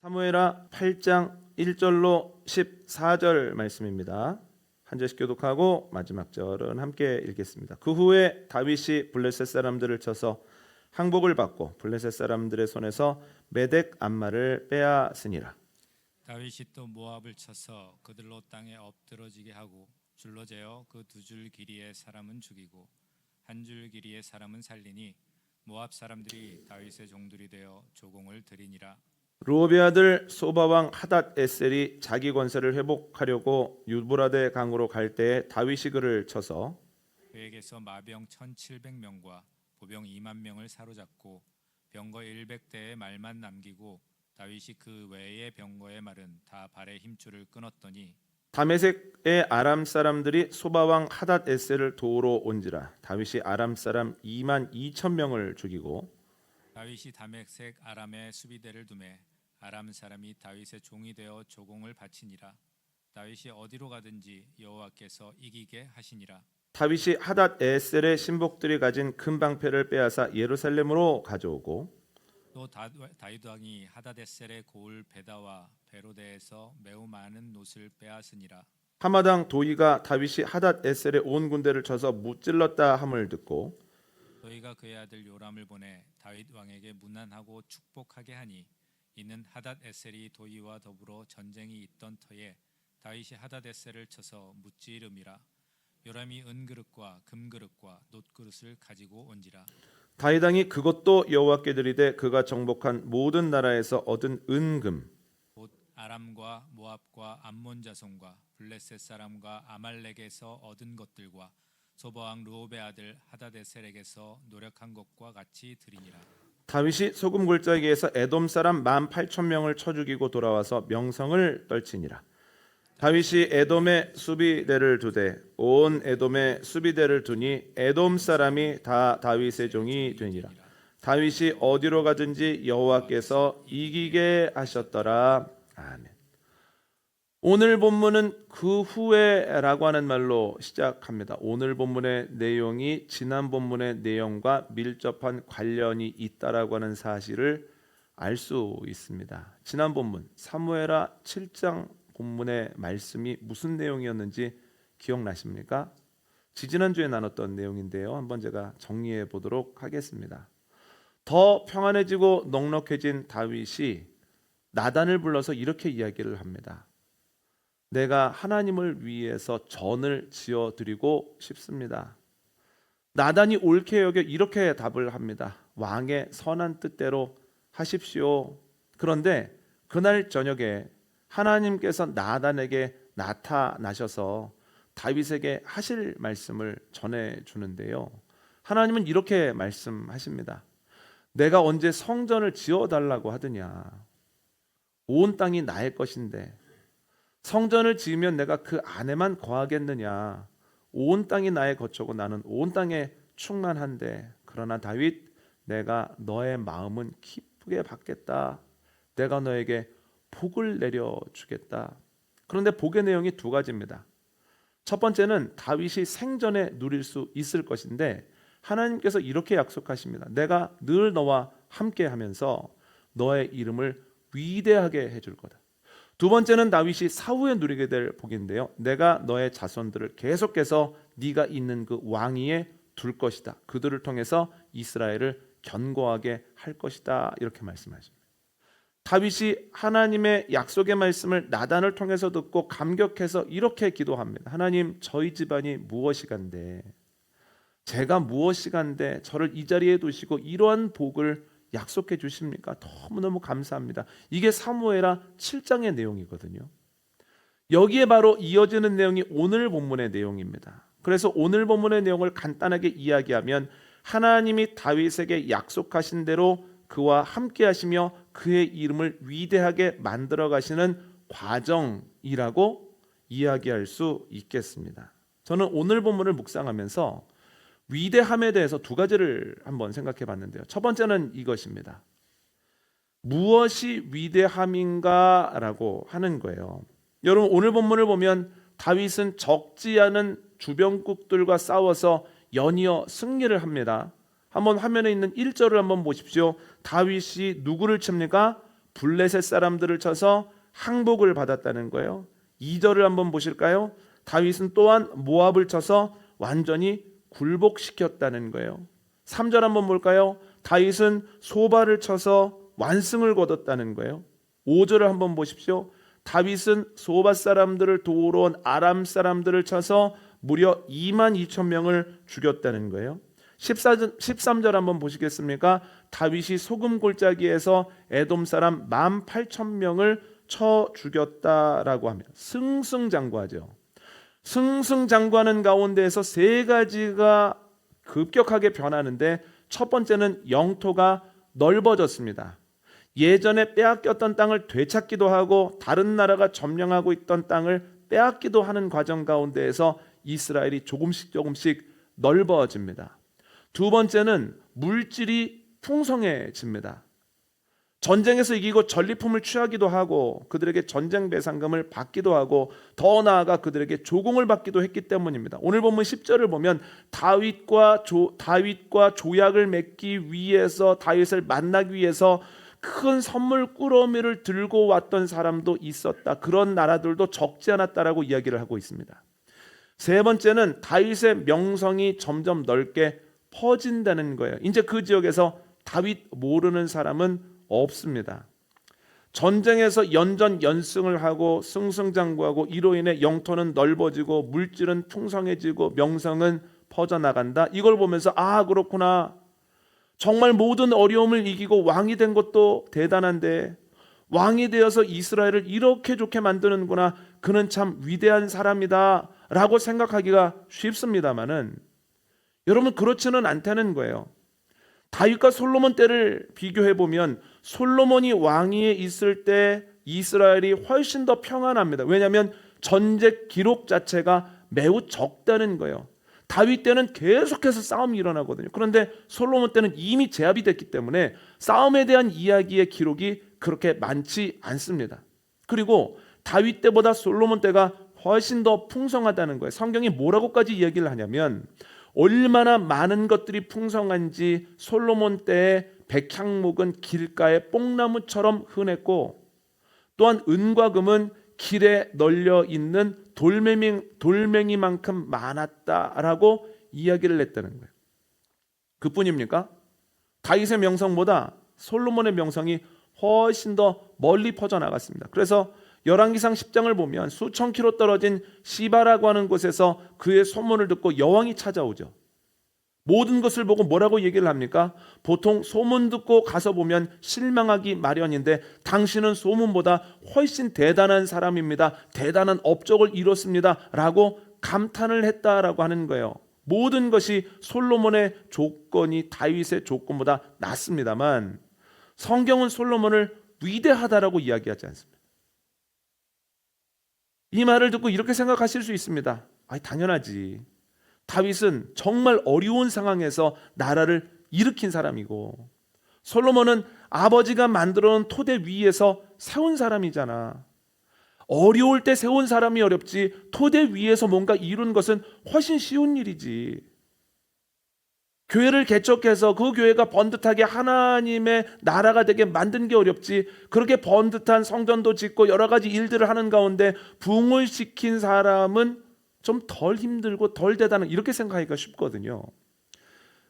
사무엘하 8장 1절로 14절 말씀입니다. 한 절씩 교독하고 마지막 절은 함께 읽겠습니다. 그 후에 다윗이 블레셋 사람들을 쳐서 항복을 받고 블레셋 사람들의 손에서 메덱 암마를 빼앗으니라. 다윗이 또 모압을 쳐서 그들로 땅에 엎드러지게 하고 줄로 재어 그 두 줄 길이의 사람은 죽이고 한 줄 길이의 사람은 살리니 모압 사람들이 다윗의 종들이 되어 조공을 드리니라. 르호베 아들 소바왕 하닷 에셀이 자기 권세를 회복하려고 유브라데 강으로 갈 때에 다윗이 그를 쳐서 그에게서 마병 1700명과 보병 2만 명을 사로잡고 병거 100대의 말만 남기고 다윗이 그 외의 병거의 말은 다 발의 힘줄을 끊었더니 다메섹의 아람 사람들이 소바왕 하닷 에셀을 도우러 온지라. 다윗이 아람 사람 2만 2천 명을 죽이고 다윗이 다메섹 아람의 수비대를 두매 아람 사람이 다윗의 종이 되어 조공을 바치니라. 다윗이 어디로 가든지 여호와께서 이기게 하시니라. 다윗이 하닷 에셀의 신복들이 가진 금 방패를 빼앗아 예루살렘으로 가져오고 또 다윗 왕이 하다데셀의 고을 베다와 베로데에서 매우 많은 놋을 빼앗으니라. 하마당 도이가 다윗이 하닷 에셀의 온 군대를 쳐서 무찔렀다 함을 듣고 너희가 그의 아들 요람을 보내 다윗 왕에게 문안하고 축복하게 하니 이는 하닷에셀이 도이와 더불어 전쟁이 있던 터에 다윗이 하닷에셀을 쳐서 무찌름이라. 요람이 은그릇과 금그릇과 놋그릇을 가지고 온지라. 다윗 왕이 그것도 여호와께 드리되 그가 정복한 모든 나라에서 얻은 은금 곧 아람과 모압과 암몬 자손과 블레셋 사람과 아말렉에서 얻은 것들과 소바왕 르호베 아들 하다데셀에게서 노력한 것과 같이 드리니라. 다윗이 소금 골짜기에서 에돔 사람 18,000명을 쳐 죽이고 돌아와서 명성을 떨치니라. 다윗이 에돔에 수비대를 두되 온 에돔에 수비대를 두니 에돔 사람이 다 다윗의 종이 되니라. 다윗이 어디로 가든지 여호와께서 이기게 하셨더라. 아멘. 오늘 본문은 그 후에라고 하는 말로 시작합니다. 오늘 본문의 내용이 지난 본문의 내용과 밀접한 관련이 있다라고 하는 사실을 알 수 있습니다. 지난 본문 사무엘하 7장 본문의 말씀이 무슨 내용이었는지 기억나십니까? 지지난주에 나눴던 내용인데요. 한번 제가 정리해 보도록 하겠습니다. 더 평안해지고 넉넉해진 다윗이 나단을 불러서 이렇게 이야기를 합니다. 내가 하나님을 위해서 전을 지어드리고 싶습니다. 나단이 옳게 여겨 이렇게 답을 합니다. 왕의 선한 뜻대로 하십시오. 그런데 그날 저녁에 하나님께서 나단에게 나타나셔서 다윗에게 하실 말씀을 전해주는데요. 하나님은 이렇게 말씀하십니다. 내가 언제 성전을 지어달라고 하더냐. 온 땅이 나의 것인데 성전을 지으면 내가 그 안에만 거하겠느냐. 온 땅이 나의 거처고 나는 온 땅에 충만한데 그러나 다윗 내가 너의 마음은 기쁘게 받겠다. 내가 너에게 복을 내려주겠다. 그런데 복의 내용이 두 가지입니다. 첫 번째는 다윗이 생전에 누릴 수 있을 것인데 하나님께서 이렇게 약속하십니다. 내가 늘 너와 함께 하면서 너의 이름을 위대하게 해줄 거다. 두 번째는 다윗이 사후에 누리게 될 복인데요. 내가 너의 자손들을 계속해서 네가 있는 그 왕위에 둘 것이다. 그들을 통해서 이스라엘을 견고하게 할 것이다. 이렇게 말씀하십니다. 다윗이 하나님의 약속의 말씀을 나단을 통해서 듣고 감격해서 이렇게 기도합니다. 하나님, 저희 집안이 무엇이간데 제가 무엇이간데 저를 이 자리에 두시고 이러한 복을 약속해 주십니까? 너무너무 감사합니다. 이게 사무엘하 7장의 내용이거든요. 여기에 바로 이어지는 내용이 오늘 본문의 내용입니다. 그래서 오늘 본문의 내용을 간단하게 이야기하면 하나님이 다윗에게 약속하신 대로 그와 함께 하시며 그의 이름을 위대하게 만들어 가시는 과정이라고 이야기할 수 있겠습니다. 저는 오늘 본문을 묵상하면서 위대함에 대해서 두 가지를 한번 생각해 봤는데요. 첫 번째는 이것입니다. 무엇이 위대함인가라고 하는 거예요. 여러분 오늘 본문을 보면 다윗은 적지 않은 주변국들과 싸워서 연이어 승리를 합니다. 한번 화면에 있는 1절을 한번 보십시오. 다윗이 누구를 칩니까? 블레셋 사람들을 쳐서 항복을 받았다는 거예요. 2절을 한번 보실까요? 다윗은 또한 모압을 쳐서 완전히 굴복시켰다는 거예요. 3절 한번 볼까요? 다윗은 소바를 쳐서 완승을 거뒀다는 거예요. 5절을 한번 보십시오. 다윗은 소바 사람들을 도우러 온 아람 사람들을 쳐서 무려 22,000명을 죽였다는 거예요. 13절 한번 보시겠습니까? 다윗이 소금 골짜기에서 에돔 사람 18,000명을 쳐 죽였다라고 합니다. 승승장구하죠. 승승장구하는 가운데에서 세 가지가 급격하게 변하는데, 첫 번째는 영토가 넓어졌습니다. 예전에 빼앗겼던 땅을 되찾기도 하고 다른 나라가 점령하고 있던 땅을 빼앗기도 하는 과정 가운데에서 이스라엘이 조금씩 넓어집니다. 두 번째는 물질이 풍성해집니다. 전쟁에서 이기고 전리품을 취하기도 하고 그들에게 전쟁 배상금을 받기도 하고 더 나아가 그들에게 조공을 받기도 했기 때문입니다. 오늘 본문 10절을 보면 다윗과 조약을 맺기 위해서, 다윗을 만나기 위해서 큰 선물 꾸러미를 들고 왔던 사람도 있었다. 그런 나라들도 적지 않았다라고 이야기를 하고 있습니다. 세 번째는 다윗의 명성이 점점 넓게 퍼진다는 거예요. 이제 그 지역에서 다윗 모르는 사람은 없습니다. 전쟁에서 연전연승을 하고 승승장구하고 이로 인해 영토는 넓어지고 물질은 풍성해지고 명성은 퍼져나간다. 이걸 보면서 아, 그렇구나. 정말 모든 어려움을 이기고 왕이 된 것도 대단한데 왕이 되어서 이스라엘을 이렇게 좋게 만드는구나. 그는 참 위대한 사람이다 라고 생각하기가 쉽습니다만은 여러분, 그렇지는 않다는 거예요. 다윗과 솔로몬 때를 비교해 보면 솔로몬이 왕위에 있을 때 이스라엘이 훨씬 더 평안합니다. 왜냐하면 전쟁 기록 자체가 매우 적다는 거예요. 다윗 때는 계속해서 싸움이 일어나거든요. 그런데 솔로몬 때는 이미 제압이 됐기 때문에 싸움에 대한 이야기의 기록이 그렇게 많지 않습니다. 그리고 다윗 때보다 솔로몬 때가 훨씬 더 풍성하다는 거예요. 성경이 뭐라고까지 이야기를 하냐면 얼마나 많은 것들이 풍성한지 솔로몬 때의 백향목은 길가의 뽕나무처럼 흔했고 또한 은과 금은 길에 널려 있는 돌멩이만큼 많았다라고 이야기를 했다는 거예요. 그뿐입니까? 다윗의 명성보다 솔로몬의 명성이 훨씬 더 멀리 퍼져나갔습니다. 그래서 열왕기상 10장을 보면 수천 킬로 떨어진 시바라고 하는 곳에서 그의 소문을 듣고 여왕이 찾아오죠. 모든 것을 보고 뭐라고 얘기를 합니까? 보통 소문 듣고 가서 보면 실망하기 마련인데 당신은 소문보다 훨씬 대단한 사람입니다. 대단한 업적을 이뤘습니다. 라고 감탄을 했다라고 하는 거예요. 모든 것이 솔로몬의 조건이 다윗의 조건보다 낫습니다만 성경은 솔로몬을 위대하다라고 이야기하지 않습니다. 이 말을 듣고 이렇게 생각하실 수 있습니다. 당연하지. 다윗은 정말 어려운 상황에서 나라를 일으킨 사람이고 솔로몬은 아버지가 만들어 놓은 토대 위에서 세운 사람이잖아. 어려울 때 세운 사람이 어렵지 토대 위에서 뭔가 이룬 것은 훨씬 쉬운 일이지. 교회를 개척해서 그 교회가 번듯하게 하나님의 나라가 되게 만든 게 어렵지 그렇게 번듯한 성전도 짓고 여러 가지 일들을 하는 가운데 부흥을 시킨 사람은 좀 덜 힘들고 덜 대단한 이렇게 생각하기가 쉽거든요.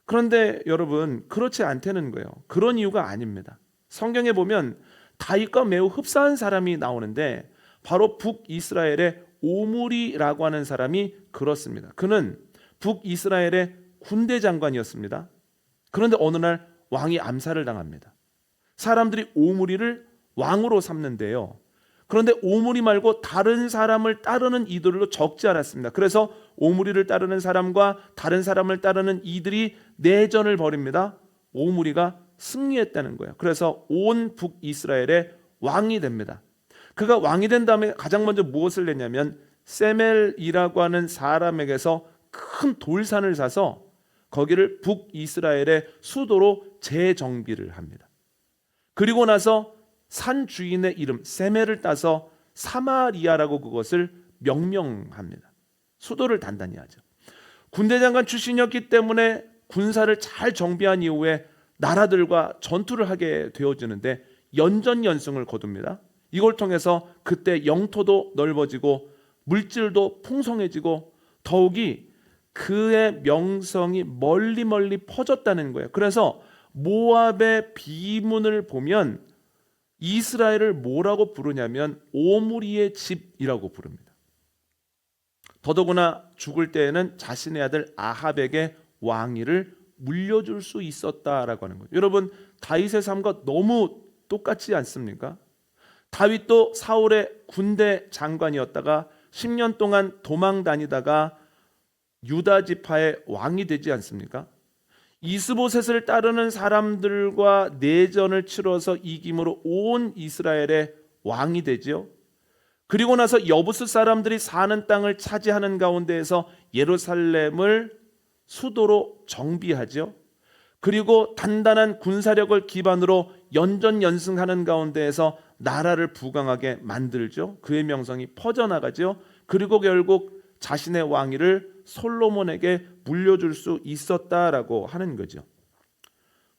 그런데 여러분 그렇지 않다는 거예요. 그런 이유가 아닙니다. 성경에 보면 다윗과 매우 흡사한 사람이 나오는데 바로 북이스라엘의 오므리라고 하는 사람이 그렇습니다. 그는 북이스라엘의 군대 장관이었습니다. 그런데 어느 날 왕이 암살을 당합니다. 사람들이 오므리를 왕으로 삼는데요. 그런데 오므리 말고 다른 사람을 따르는 이들로 적지 않았습니다. 그래서 오므리를 따르는 사람과 다른 사람을 따르는 이들이 내전을 벌입니다. 오므리가 승리했다는 거예요. 그래서 온 북이스라엘의 왕이 됩니다. 그가 왕이 된 다음에 가장 먼저 무엇을 냈냐면 세멜이라고 하는 사람에게서 큰 돌산을 사서 거기를 북이스라엘의 수도로 재정비를 합니다. 그리고 나서 산 주인의 이름 세멜을 따서 사마리아라고 그것을 명명합니다. 수도를 단단히 하죠. 군대 장관 출신이었기 때문에 군사를 잘 정비한 이후에 나라들과 전투를 하게 되어지는데 연전연승을 거둡니다. 이걸 통해서 그때 영토도 넓어지고 물질도 풍성해지고 더욱이 그의 명성이 멀리 퍼졌다는 거예요. 그래서 모압의 비문을 보면 이스라엘을 뭐라고 부르냐면 오므리의 집이라고 부릅니다. 더더구나 죽을 때에는 자신의 아들 아합에게 왕위를 물려줄 수 있었다라고 하는 거예요. 여러분, 다윗의 삶과 너무 똑같지 않습니까? 다윗도 사울의 군대 장관이었다가 10년 동안 도망 다니다가 유다 지파의 왕이 되지 않습니까? 이스보셋을 따르는 사람들과 내전을 치러서 이김으로 온 이스라엘의 왕이 되지요. 그리고 나서 여부스 사람들이 사는 땅을 차지하는 가운데에서 예루살렘을 수도로 정비하죠. 그리고 단단한 군사력을 기반으로 연전연승하는 가운데에서 나라를 부강하게 만들죠. 그의 명성이 퍼져나가죠. 그리고 결국 자신의 왕위를 솔로몬에게 물려줄 수 있었다라고 하는 거죠.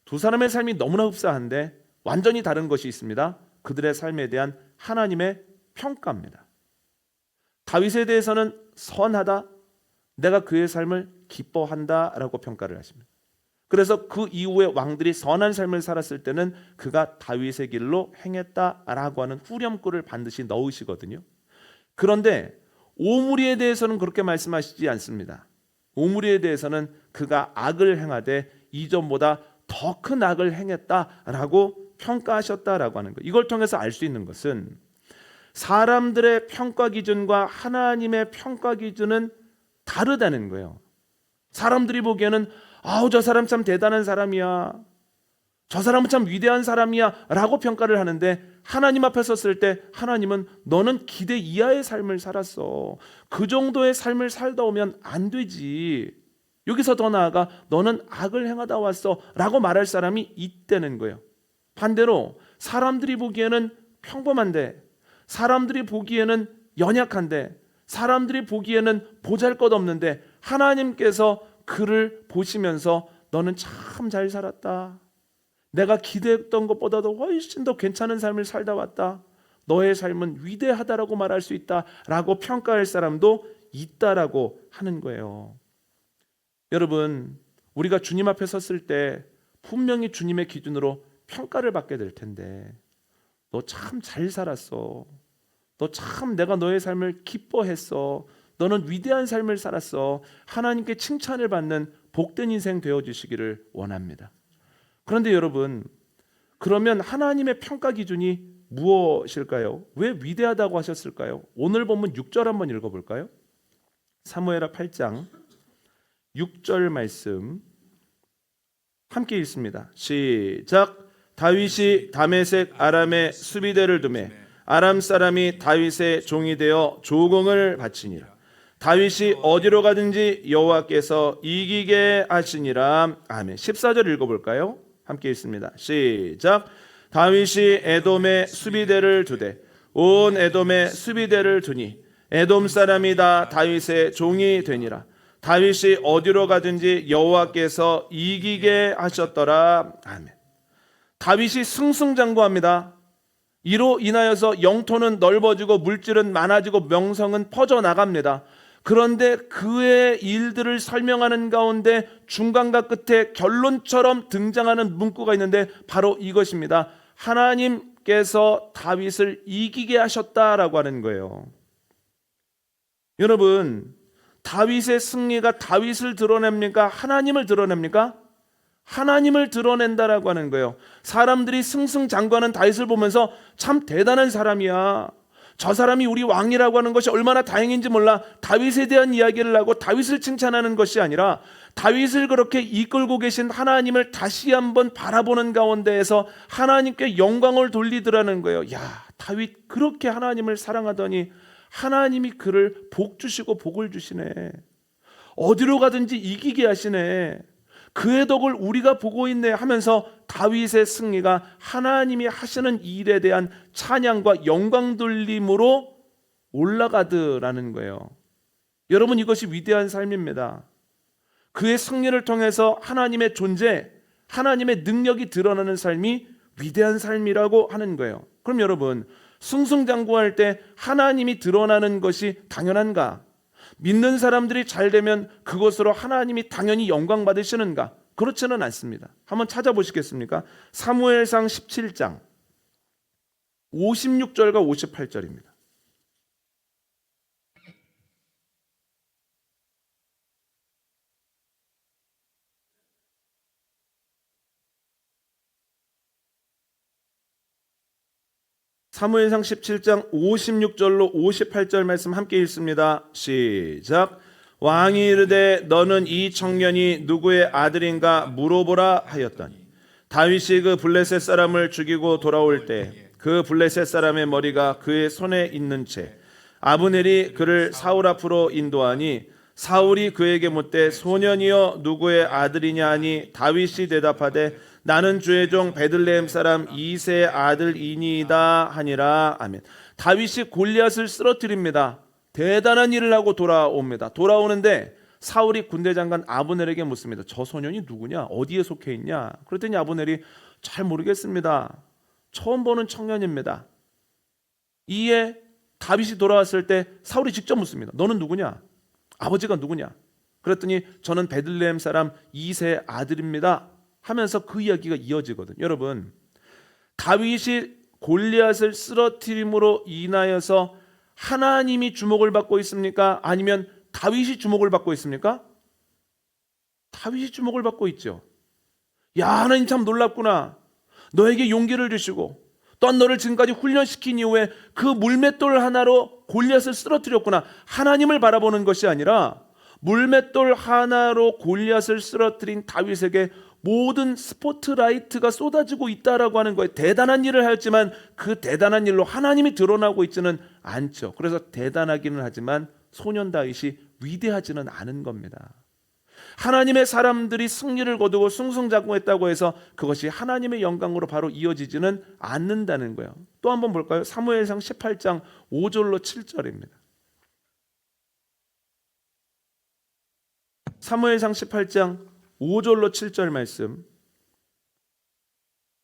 두 사람의 삶이 너무나 흡사한데 완전히 다른 것이 있습니다. 그들의 삶에 대한 하나님의 평가입니다. 다윗에 대해서는 선하다, 내가 그의 삶을 기뻐한다라고 평가를 하십니다. 그래서 그 이후에 왕들이 선한 삶을 살았을 때는 그가 다윗의 길로 행했다라고 하는 후렴구를 반드시 넣으시거든요. 그런데 오므리에 대해서는 그렇게 말씀하시지 않습니다. 오므리에 대해서는 그가 악을 행하되 이전보다 더 큰 악을 행했다라고 평가하셨다라고 하는 거예요. 이걸 통해서 알 수 있는 것은 사람들의 평가 기준과 하나님의 평가 기준은 다르다는 거예요. 사람들이 보기에는 저 사람 참 대단한 사람이야, 저 사람은 참 위대한 사람이야 라고 평가를 하는데 하나님 앞에 섰을 때 하나님은 너는 기대 이하의 삶을 살았어, 그 정도의 삶을 살다 오면 안 되지, 여기서 더 나아가 너는 악을 행하다 왔어 라고 말할 사람이 있다는 거예요. 반대로 사람들이 보기에는 평범한데, 사람들이 보기에는 연약한데, 사람들이 보기에는 보잘것없는데 하나님께서 그를 보시면서 너는 참 잘 살았다, 내가 기대했던 것보다도 훨씬 더 괜찮은 삶을 살다 왔다, 너의 삶은 위대하다라고 말할 수 있다라고 평가할 사람도 있다라고 하는 거예요. 여러분, 우리가 주님 앞에 섰을 때 분명히 주님의 기준으로 평가를 받게 될 텐데, 너 참 잘 살았어, 너 참 내가 너의 삶을 기뻐했어, 너는 위대한 삶을 살았어, 하나님께 칭찬을 받는 복된 인생 되어주시기를 원합니다. 그런데 여러분, 그러면 하나님의 평가 기준이 무엇일까요? 왜 위대하다고 하셨을까요? 오늘 본문 6절 한번 읽어볼까요? 사무엘하 8장 6절 말씀 함께 읽습니다. 시작. 다윗이 다메섹 아람의 수비대를 두매 아람 사람이 다윗의 종이 되어 조공을 바치니라. 다윗이 어디로 가든지 여호와께서 이기게 하시니라. 아멘. 14절 읽어볼까요? 함께 읽습니다. 시작. 다윗이 에돔의 수비대를 두되 온 에돔의 수비대를 두니 에돔 사람이 다 다윗의 종이 되니라. 다윗이 어디로 가든지 여호와께서 이기게 하셨더라. 아멘. 다윗이 승승장구합니다. 이로 인하여서 영토는 넓어지고 물질은 많아지고 명성은 퍼져나갑니다. 그런데 그의 일들을 설명하는 가운데 중간과 끝에 결론처럼 등장하는 문구가 있는데 바로 이것입니다. 하나님께서 다윗을 이기게 하셨다라고 하는 거예요. 여러분, 다윗의 승리가 다윗을 드러냅니까? 하나님을 드러냅니까? 하나님을 드러낸다라고 하는 거예요. 사람들이 승승장구하는 다윗을 보면서 참 대단한 사람이야, 저 사람이 우리 왕이라고 하는 것이 얼마나 다행인지 몰라, 다윗에 대한 이야기를 하고 다윗을 칭찬하는 것이 아니라 다윗을 그렇게 이끌고 계신 하나님을 다시 한번 바라보는 가운데에서 하나님께 영광을 돌리더라는 거예요. 야, 다윗 그렇게 하나님을 사랑하더니 하나님이 그를 복 주시고 복을 주시네, 어디로 가든지 이기게 하시네, 그의 덕을 우리가 보고 있네 하면서 다윗의 승리가 하나님이 하시는 일에 대한 찬양과 영광 돌림으로 올라가더라는 거예요. 여러분, 이것이 위대한 삶입니다. 그의 승리를 통해서 하나님의 존재, 하나님의 능력이 드러나는 삶이 위대한 삶이라고 하는 거예요. 그럼 여러분, 승승장구할 때 하나님이 드러나는 것이 당연한가? 믿는 사람들이 잘 되면 그것으로 하나님이 당연히 영광 받으시는가? 그렇지는 않습니다. 한번 찾아보시겠습니까? 사무엘상 17장 56절과 58절입니다. 사무엘상 17장 56절로 58절 말씀 함께 읽습니다. 시작. 왕이 이르되 너는 이 청년이 누구의 아들인가 물어보라 하였더니 다윗이 그 블레셋 사람을 죽이고 돌아올 때 그 블레셋 사람의 머리가 그의 손에 있는 채 아브넬이 그를 사울 앞으로 인도하니 사울이 그에게 묻되 소년이여 누구의 아들이냐 하니 다윗이 대답하되 나는 주의 종 베들레헴 사람 이새의 아들이니이다 하니라. 아멘. 다윗이 골리앗을 쓰러뜨립니다. 대단한 일을 하고 돌아옵니다. 돌아오는데 사울이 군대 장관 아브넬에게 묻습니다. 저 소년이 누구냐? 어디에 속해 있냐? 그랬더니 아브넬이 잘 모르겠습니다. 처음 보는 청년입니다. 이에 다윗이 돌아왔을 때 사울이 직접 묻습니다. 너는 누구냐? 아버지가 누구냐? 그랬더니 저는 베들레헴 사람 이새의 아들입니다 하면서 그 이야기가 이어지거든요. 여러분, 다윗이 골리앗을 쓰러뜨림으로 인하여서 하나님이 주목을 받고 있습니까? 아니면 다윗이 주목을 받고 있습니까? 다윗이 주목을 받고 있죠. 야, 하나님 참 놀랍구나. 너에게 용기를 주시고 또한 너를 지금까지 훈련시킨 이후에 그 물맷돌 하나로 골리앗을 쓰러뜨렸구나. 하나님을 바라보는 것이 아니라 물맷돌 하나로 골리앗을 쓰러뜨린 다윗에게 모든 스포트라이트가 쏟아지고 있다라고 하는 거예요. 대단한 일을 하였지만 그 대단한 일로 하나님이 드러나고 있지는 않죠. 그래서 대단하기는 하지만 소년 다윗이 위대하지는 않은 겁니다. 하나님의 사람들이 승리를 거두고 승승장구했다고 해서 그것이 하나님의 영광으로 바로 이어지지는 않는다는 거예요. 또 한번 볼까요? 사무엘상 18장 5절로 7절입니다. 사무엘상 18장 5절로 7절 말씀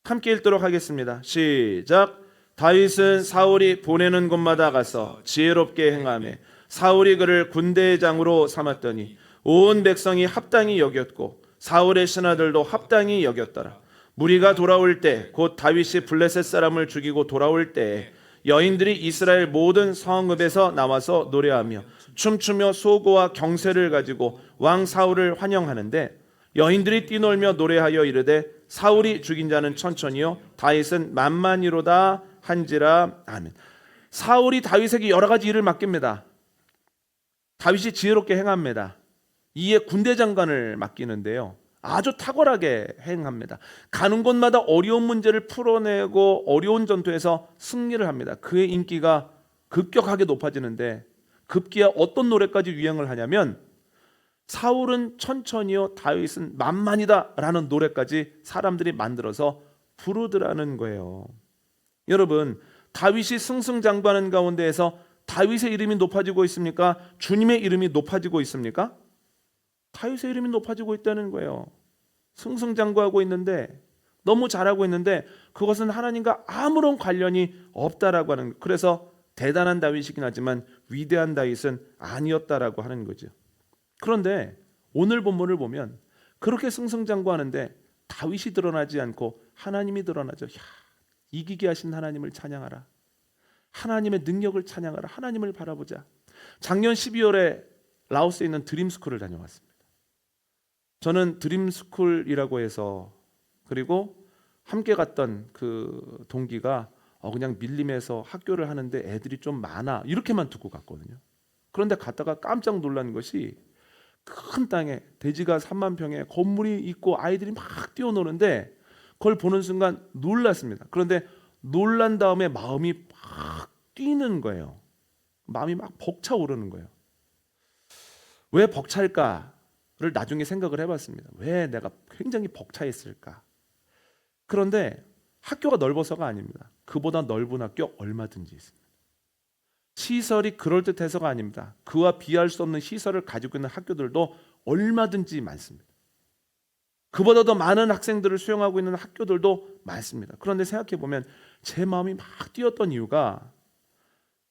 함께 읽도록 하겠습니다. 시작. 다윗은 사울이 보내는 곳마다 가서 지혜롭게 행하며 사울이 그를 군대의 장으로 삼았더니 온 백성이 합당히 여겼고 사울의 신하들도 합당히 여겼더라. 무리가 돌아올 때 곧 다윗이 블레셋 사람을 죽이고 돌아올 때 여인들이 이스라엘 모든 성읍에서 나와서 노래하며 춤추며 소고와 경세를 가지고 왕 사울을 환영하는데 여인들이 뛰놀며 노래하여 이르되 사울이 죽인 자는 천천히요 다윗은 만만히로다 한지라. 아멘. 사울이 다윗에게 여러 가지 일을 맡깁니다. 다윗이 지혜롭게 행합니다. 이에 군대 장관을 맡기는데요, 아주 탁월하게 행합니다. 가는 곳마다 어려운 문제를 풀어내고 어려운 전투에서 승리를 합니다. 그의 인기가 급격하게 높아지는데 급기야 어떤 노래까지 유행을 하냐면 사울은 천천히요 다윗은 만만이다 라는 노래까지 사람들이 만들어서 부르더라는 거예요. 여러분, 다윗이 승승장구하는 가운데에서 다윗의 이름이 높아지고 있습니까? 주님의 이름이 높아지고 있습니까? 다윗의 이름이 높아지고 있다는 거예요. 승승장구하고 있는데 너무 잘하고 있는데 그것은 하나님과 아무런 관련이 없다라고 하는 거예요. 그래서 대단한 다윗이긴 하지만 위대한 다윗은 아니었다라고 하는 거죠. 그런데 오늘 본문을 보면 그렇게 승승장구하는데 다윗이 드러나지 않고 하나님이 드러나죠. 이기게 하신 하나님을 찬양하라. 하나님의 능력을 찬양하라. 하나님을 바라보자. 작년 12월에 라오스에 있는 드림스쿨을 다녀왔습니다. 저는 드림스쿨이라고 해서, 그리고 함께 갔던 그 동기가 그냥 밀림에서 학교를 하는데 애들이 좀 많아 이렇게만 듣고 갔거든요. 그런데 갔다가 깜짝 놀란 것이 큰 땅에 대지가 3만 평에 건물이 있고 아이들이 막 뛰어노는데 그걸 보는 순간 놀랐습니다. 그런데 놀란 다음에 마음이 막 뛰는 거예요. 마음이 막 벅차오르는 거예요. 왜 벅찰까를 나중에 생각을 해봤습니다. 왜 내가 굉장히 벅차했을까? 그런데 학교가 넓어서가 아닙니다. 그보다 넓은 학교 얼마든지 있습니다. 시설이 그럴듯해서가 아닙니다. 그와 비할 수 없는 시설을 가지고 있는 학교들도 얼마든지 많습니다. 그보다 더 많은 학생들을 수용하고 있는 학교들도 많습니다. 그런데 생각해 보면 제 마음이 막 뛰었던 이유가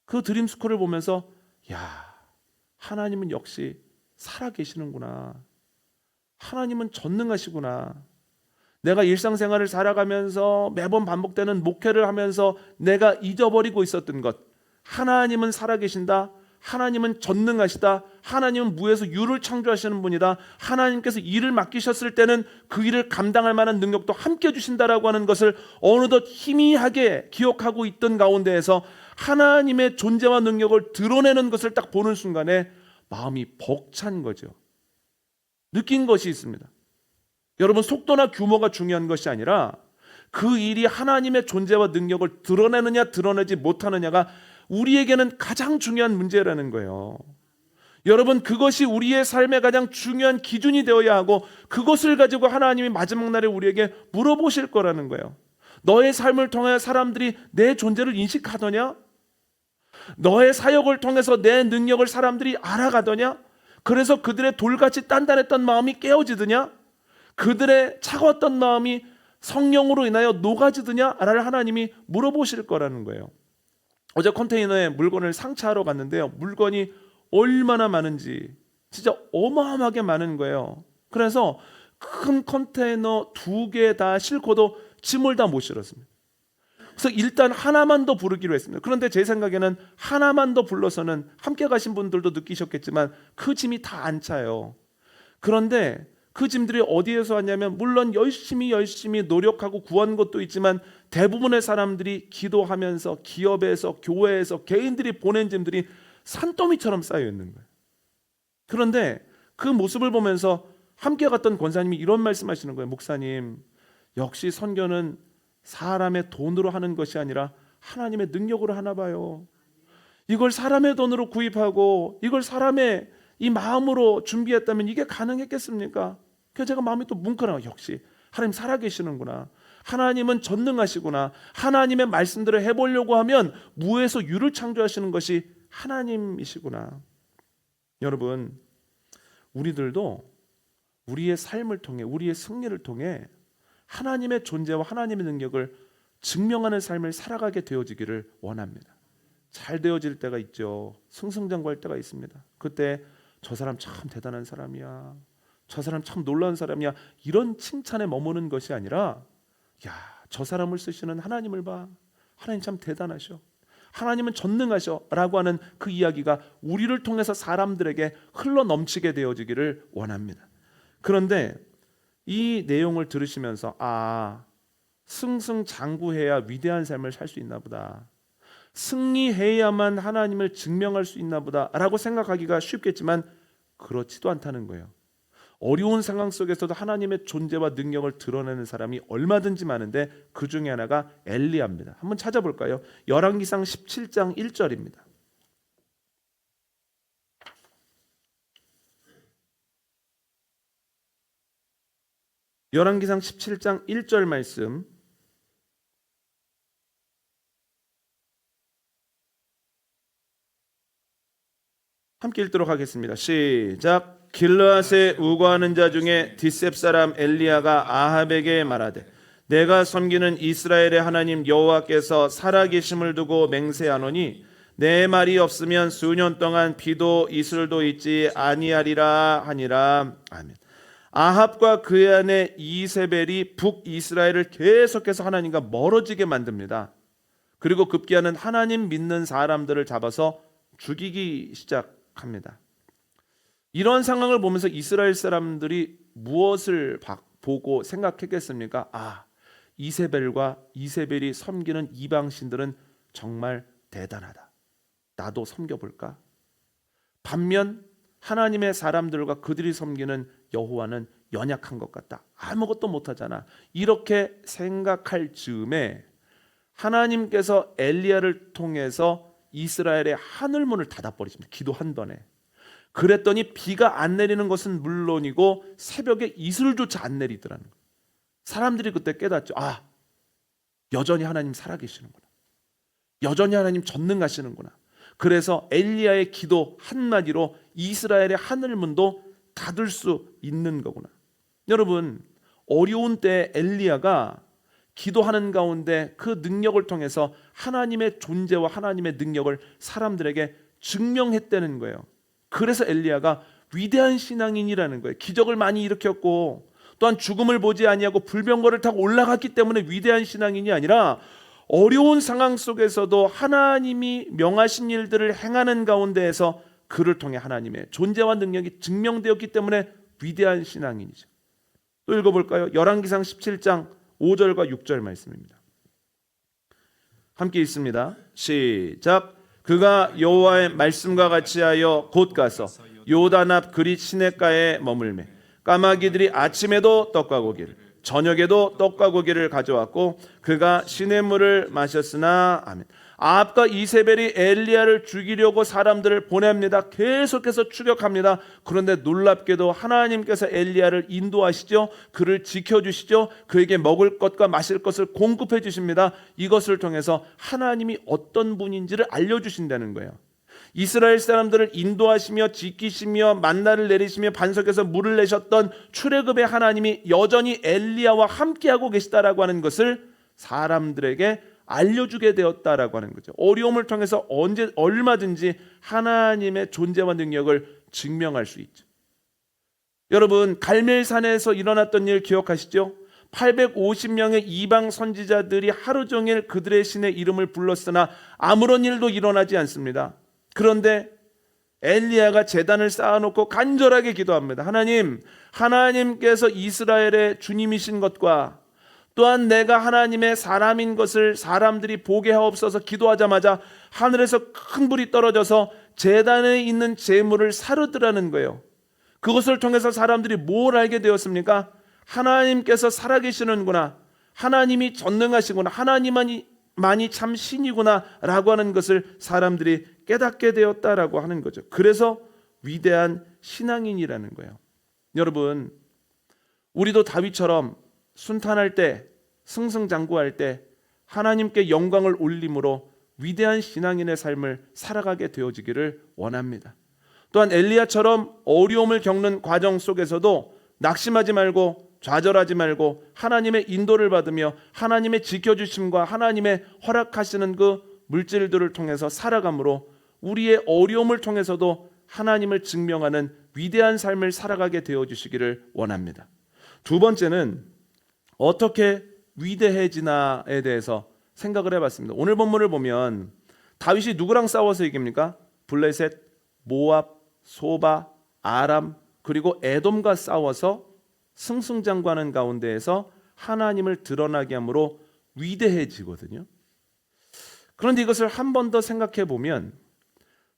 그 드림스쿨을 보면서 야, 하나님은 역시 살아계시는구나. 하나님은 전능하시구나. 내가 일상생활을 살아가면서 매번 반복되는 목회를 하면서 내가 잊어버리고 있었던 것, 하나님은 살아계신다. 하나님은 전능하시다. 하나님은 무에서 유를 창조하시는 분이다. 하나님께서 일을 맡기셨을 때는 그 일을 감당할 만한 능력도 함께 주신다라고 하는 것을 어느덧 희미하게 기억하고 있던 가운데에서 하나님의 존재와 능력을 드러내는 것을 딱 보는 순간에 마음이 벅찬 거죠. 느낀 것이 있습니다. 여러분, 속도나 규모가 중요한 것이 아니라 그 일이 하나님의 존재와 능력을 드러내느냐 드러내지 못하느냐가 우리에게는 가장 중요한 문제라는 거예요. 여러분, 그것이 우리의 삶의 가장 중요한 기준이 되어야 하고 그것을 가지고 하나님이 마지막 날에 우리에게 물어보실 거라는 거예요. 너의 삶을 통해 사람들이 내 존재를 인식하더냐? 너의 사역을 통해서 내 능력을 사람들이 알아가더냐? 그래서 그들의 돌같이 단단했던 마음이 깨어지더냐? 그들의 차가웠던 마음이 성령으로 인하여 녹아지더냐? 라를 하나님이 물어보실 거라는 거예요. 어제 컨테이너에 물건을 상차하러 갔는데요, 물건이 얼마나 많은지 진짜 어마어마하게 많은 거예요. 그래서 큰 컨테이너 2개 다 싣고도 짐을 다 못 실었습니다. 그래서 일단 하나만 더 부르기로 했습니다. 그런데 제 생각에는 하나만 더 불러서는 함께 가신 분들도 느끼셨겠지만 그 짐이 다 안 차요. 그런데 그 짐들이 어디에서 왔냐면, 물론 열심히 노력하고 구한 것도 있지만 대부분의 사람들이 기도하면서 기업에서, 교회에서, 개인들이 보낸 짐들이 산더미처럼 쌓여 있는 거예요. 그런데 그 모습을 보면서 함께 갔던 권사님이 이런 말씀하시는 거예요. 목사님, 역시 선교는 사람의 돈으로 하는 것이 아니라 하나님의 능력으로 하나 봐요. 이걸 사람의 돈으로 구입하고 이걸 사람의 이 마음으로 준비했다면 이게 가능했겠습니까? 그래서 제가 마음이 또 뭉클해요. 역시 하나님 살아계시는구나. 하나님은 전능하시구나. 하나님의 말씀대로 해보려고 하면 무에서 유를 창조하시는 것이 하나님이시구나. 여러분, 우리들도 우리의 삶을 통해, 우리의 승리를 통해 하나님의 존재와 하나님의 능력을 증명하는 삶을 살아가게 되어지기를 원합니다. 잘 되어질 때가 있죠. 승승장구할 때가 있습니다. 그때 저 사람 참 대단한 사람이야, 저 사람 참 놀라운 사람이야, 이런 칭찬에 머무는 것이 아니라, 야, 저 사람을 쓰시는 하나님을 봐, 하나님 참 대단하셔, 하나님은 전능하셔 라고 하는 그 이야기가 우리를 통해서 사람들에게 흘러넘치게 되어지기를 원합니다. 그런데 이 내용을 들으시면서 승승장구해야 위대한 삶을 살 수 있나 보다, 승리해야만 하나님을 증명할 수 있나 보다 라고 생각하기가 쉽겠지만 그렇지도 않다는 거예요. 어려운 상황 속에서도 하나님의 존재와 능력을 드러내는 사람이 얼마든지 많은데 그 중에 하나가 엘리야입니다. 한번 찾아볼까요? 열왕기상 17장 1절입니다. 열왕기상 17장 1절 말씀, 함께 읽도록 하겠습니다. 시작. 길르앗에 우거하는 자 중에 디셉 사람 엘리야가 아합에게 말하되, 내가 섬기는 이스라엘의 하나님 여호와께서 살아계심을 두고 맹세하노니 내 말이 없으면 수년 동안 비도 이슬도 있지 아니하리라 하니라. 아멘. 아합과 그의 아내 이세벨이 북이스라엘을 계속해서 하나님과 멀어지게 만듭니다. 그리고 급기야는 하나님 믿는 사람들을 잡아서 죽이기 시작합니다. 이런 상황을 보면서 이스라엘 사람들이 무엇을 보고 생각했겠습니까? 이세벨과 이세벨이 섬기는 이방신들은 정말 대단하다, 나도 섬겨볼까? 반면 하나님의 사람들과 그들이 섬기는 여호와는 연약한 것 같다, 아무것도 못하잖아, 이렇게 생각할 즈음에 하나님께서 엘리야를 통해서 이스라엘의 하늘문을 닫아버리십니다. 기도 한 번에. 그랬더니 비가 안 내리는 것은 물론이고 새벽에 이슬조차 안 내리더라는 거예요. 사람들이 그때 깨닫죠. 여전히 하나님 살아계시는구나, 여전히 하나님 전능하시는구나. 그래서 엘리야의 기도 한마디로 이스라엘의 하늘문도 닫을 수 있는 거구나. 여러분, 어려운 때 엘리야가 기도하는 가운데 그 능력을 통해서 하나님의 존재와 하나님의 능력을 사람들에게 증명했다는 거예요. 그래서 엘리야가 위대한 신앙인이라는 거예요. 기적을 많이 일으켰고 또한 죽음을 보지 아니하고 불병거를 타고 올라갔기 때문에 위대한 신앙인이 아니라 어려운 상황 속에서도 하나님이 명하신 일들을 행하는 가운데에서 그를 통해 하나님의 존재와 능력이 증명되었기 때문에 위대한 신앙인이죠. 또 읽어볼까요? 열왕기상 17장 5절과 6절 말씀입니다. 함께 있습니다. 시작. 그가 여호와의 말씀과 같이 하여 곧 가서 요단 앞 그릿 시냇가에 머물매 까마귀들이 아침에도 떡과 고기를 저녁에도 떡과 고기를 가져왔고 그가 시냇물을 마셨으나 아멘. 아합과 이세벨이 엘리야를 죽이려고 사람들을 보냅니다. 계속해서 추격합니다. 그런데 놀랍게도 하나님께서 엘리야를 인도하시죠. 그를 지켜주시죠. 그에게 먹을 것과 마실 것을 공급해 주십니다. 이것을 통해서 하나님이 어떤 분인지를 알려주신다는 거예요. 이스라엘 사람들을 인도하시며 지키시며 만나를 내리시며 반석에서 물을 내셨던 출애굽의 하나님이 여전히 엘리야와 함께하고 계시다라고 하는 것을 사람들에게 알려주게 되었다라고 하는 거죠. 어려움을 통해서 얼마든지 하나님의 존재와 능력을 증명할 수 있죠. 여러분, 갈멜산에서 일어났던 일 기억하시죠? 850명의 이방 선지자들이 하루 종일 그들의 신의 이름을 불렀으나 아무런 일도 일어나지 않습니다. 그런데 엘리야가 제단을 쌓아놓고 간절하게 기도합니다. 하나님께서 이스라엘의 주님이신 것과 또한 내가 하나님의 사람인 것을 사람들이 보게 하옵소서. 기도하자마자 하늘에서 큰 불이 떨어져서 제단에 있는 제물을 사르더라는 거예요. 그것을 통해서 사람들이 뭘 알게 되었습니까? 하나님께서 살아계시는구나, 하나님이 전능하시구나, 하나님만이 참 신이구나 라고 하는 것을 사람들이 깨닫게 되었다라고 하는 거죠. 그래서 위대한 신앙인이라는 거예요. 여러분, 우리도 다윗처럼 순탄할 때, 승승장구할 때 하나님께 영광을 올림으로 위대한 신앙인의 삶을 살아가게 되어지기를 원합니다. 또한 엘리야처럼 어려움을 겪는 과정 속에서도 낙심하지 말고 좌절하지 말고 하나님의 인도를 받으며 하나님의 지켜주심과 하나님의 허락하시는 그 물질들을 통해서 살아감으로 우리의 어려움을 통해서도 하나님을 증명하는 위대한 삶을 살아가게 되어주시기를 원합니다. 두 번째는 어떻게 위대해지나에 대해서 생각을 해봤습니다. 오늘 본문을 보면 다윗이 누구랑 싸워서 이깁니까? 블레셋, 모압, 소바, 아람 그리고 에돔과 싸워서 승승장구하는 가운데에서 하나님을 드러나게 함으로 위대해지거든요. 그런데 이것을 한 번 더 생각해 보면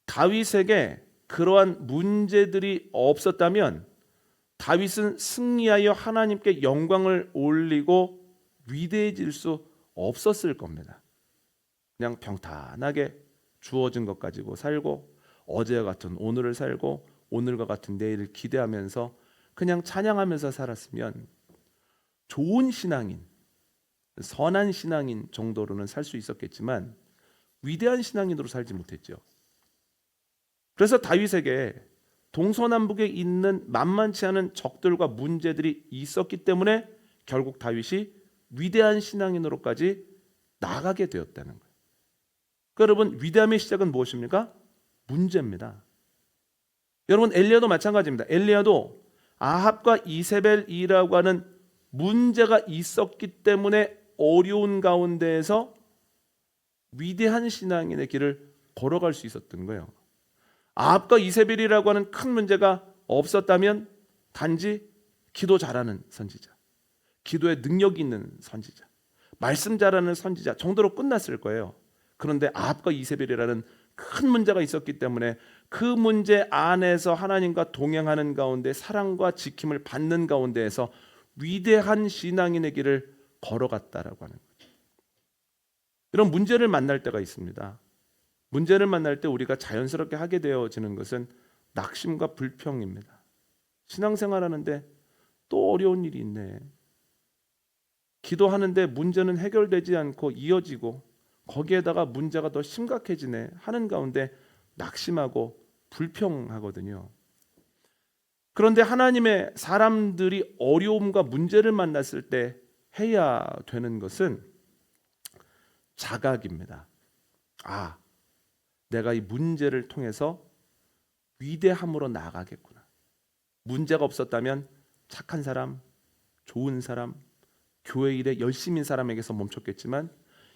다윗에게 그러한 문제들이 없었다면 다윗은 승리하여 하나님께 영광을 올리고 위대해질 수 없었을 겁니다. 그냥 평탄하게 주어진 것 가지고 살고 어제와 같은 오늘을 살고 오늘과 같은 내일을 기대하면서 그냥 찬양하면서 살았으면 좋은 신앙인, 선한 신앙인 정도로는 살 수 있었겠지만 위대한 신앙인으로 살지 못했죠. 그래서 다윗에게 동서남북에 있는 만만치 않은 적들과 문제들이 있었기 때문에 결국 다윗이 위대한 신앙인으로까지 나가게 되었다는 거예요. 그러니까 여러분, 위대함의 시작은 무엇입니까? 문제입니다. 여러분, 엘리야도 마찬가지입니다. 엘리야도 아합과 이세벨이라고 하는 문제가 있었기 때문에 어려운 가운데에서 위대한 신앙인의 길을 걸어갈 수 있었던 거예요. 아합과 이세벨이라고 하는 큰 문제가 없었다면 단지 기도 잘하는 선지자, 기도에 능력이 있는 선지자, 말씀 잘하는 선지자 정도로 끝났을 거예요. 그런데 아합과 이세벨이라는 큰 문제가 있었기 때문에 그 문제 안에서 하나님과 동행하는 가운데 사랑과 지킴을 받는 가운데에서 위대한 신앙인의 길을 걸어갔다라고 하는 거죠. 이런 문제를 만날 때가 있습니다. 문제를 만날 때 우리가 자연스럽게 하게 되어지는 것은 낙심과 불평입니다. 신앙생활하는데 또 어려운 일이 있네. 기도하는데 문제는 해결되지 않고 이어지고 거기에다가 문제가 더 심각해지네 하는 가운데 낙심하고 불평하거든요. 그런데 하나님의 사람들이 어려움과 문제를 만났을 때 해야 되는 것은 자각입니다. 아, 내가 이 문제를 통해서 위대함으로 나아가겠구나. 문제가 없었다면 착한 사람, 좋은 사람, 교회 일에 열심인 사람에게서 멈췄겠지만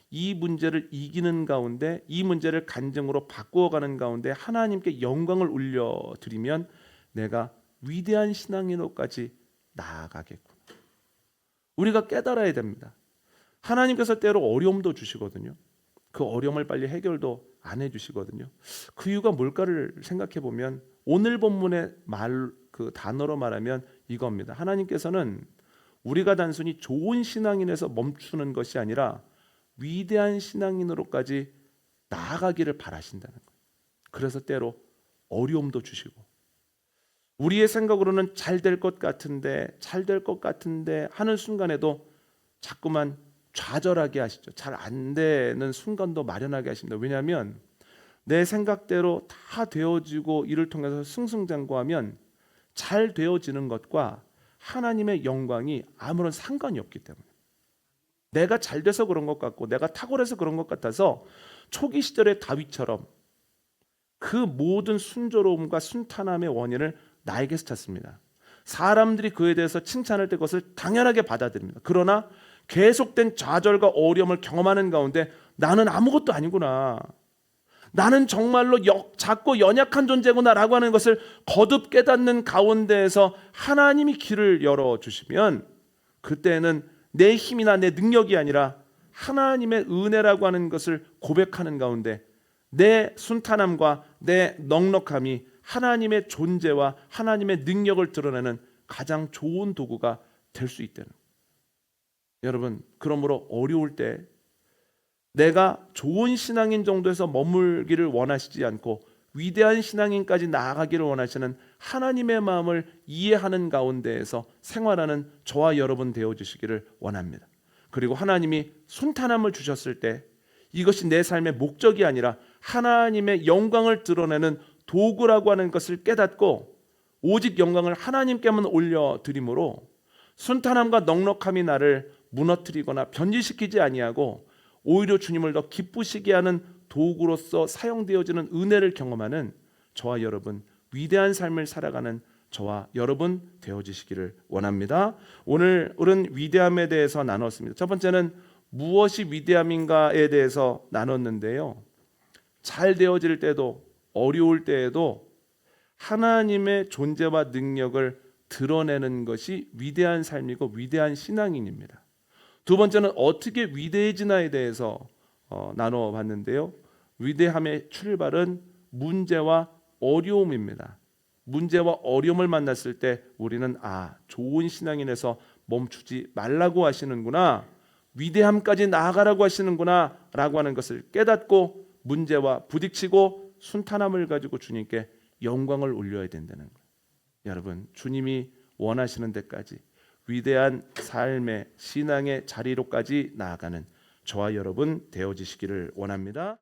이 문제를 이기는 가운데, 이 문제를 간증으로 바꾸어가는 가운데 하나님께 영광을 올려드리면 내가 위대한 신앙인으로까지 나아가겠구나. 우리가 깨달아야 됩니다. 하나님께서 때로 어려움도 주시거든요. 그 어려움을 빨리 해결도 안 해주시거든요. 그 이유가 뭘까를 생각해 보면 오늘 본문의 그 단어로 말하면 이겁니다. 하나님께서는 우리가 단순히 좋은 신앙인에서 멈추는 것이 아니라 위대한 신앙인으로까지 나아가기를 바라신다는 거예요. 그래서 때로 어려움도 주시고 우리의 생각으로는 잘 될 것 같은데 하는 순간에도 자꾸만 좌절하게 하시죠. 잘 안 되는 순간도 마련하게 하십니다. 왜냐하면 내 생각대로 다 되어지고 이를 통해서 승승장구하면 잘 되어지는 것과 하나님의 영광이 아무런 상관이 없기 때문에 내가 잘 돼서 그런 것 같고 내가 탁월해서 그런 것 같아서 초기 시절의 다윗처럼 그 모든 순조로움과 순탄함의 원인을 나에게서 찾습니다. 사람들이 그에 대해서 칭찬할 때 그것을 당연하게 받아들입니다. 그러나 계속된 좌절과 어려움을 경험하는 가운데 나는 아무것도 아니구나, 나는 정말로 작고 연약한 존재구나라고 하는 것을 거듭 깨닫는 가운데에서 하나님이 길을 열어주시면 그때는 내 힘이나 내 능력이 아니라 하나님의 은혜라고 하는 것을 고백하는 가운데 내 순탄함과 내 넉넉함이 하나님의 존재와 하나님의 능력을 드러내는 가장 좋은 도구가 될 수 있다는 거예요. 여러분, 그러므로 어려울 때 내가 좋은 신앙인 정도에서 머물기를 원하시지 않고 위대한 신앙인까지 나아가기를 원하시는 하나님의 마음을 이해하는 가운데에서 생활하는 저와 여러분 되어주시기를 원합니다. 그리고 하나님이 순탄함을 주셨을 때 이것이 내 삶의 목적이 아니라 하나님의 영광을 드러내는 도구라고 하는 것을 깨닫고 오직 영광을 하나님께만 올려드림으로 순탄함과 넉넉함이 나를 무너뜨리거나 변질시키지 아니하고 오히려 주님을 더 기쁘시게 하는 도구로서 사용되어지는 은혜를 경험하는 저와 여러분, 위대한 삶을 살아가는 저와 여러분 되어지시기를 원합니다. 오늘은 위대함에 대해서 나눴습니다. 첫 번째는 무엇이 위대함인가에 대해서 나눴는데요, 잘 되어질 때도 어려울 때에도 하나님의 존재와 능력을 드러내는 것이 위대한 삶이고 위대한 신앙인입니다. 두 번째는 어떻게 위대해지나에 대해서 나눠봤는데요, 위대함의 출발은 문제와 어려움입니다. 문제와 어려움을 만났을 때 우리는 좋은 신앙인에서 멈추지 말라고 하시는구나, 위대함까지 나아가라고 하시는구나 라고 하는 것을 깨닫고 문제와 부딪히고 순탄함을 가지고 주님께 영광을 올려야 된다는 거예요. 여러분, 주님이 원하시는 데까지 위대한 삶의 신앙의 자리로까지 나아가는 저와 여러분 되어지시기를 원합니다.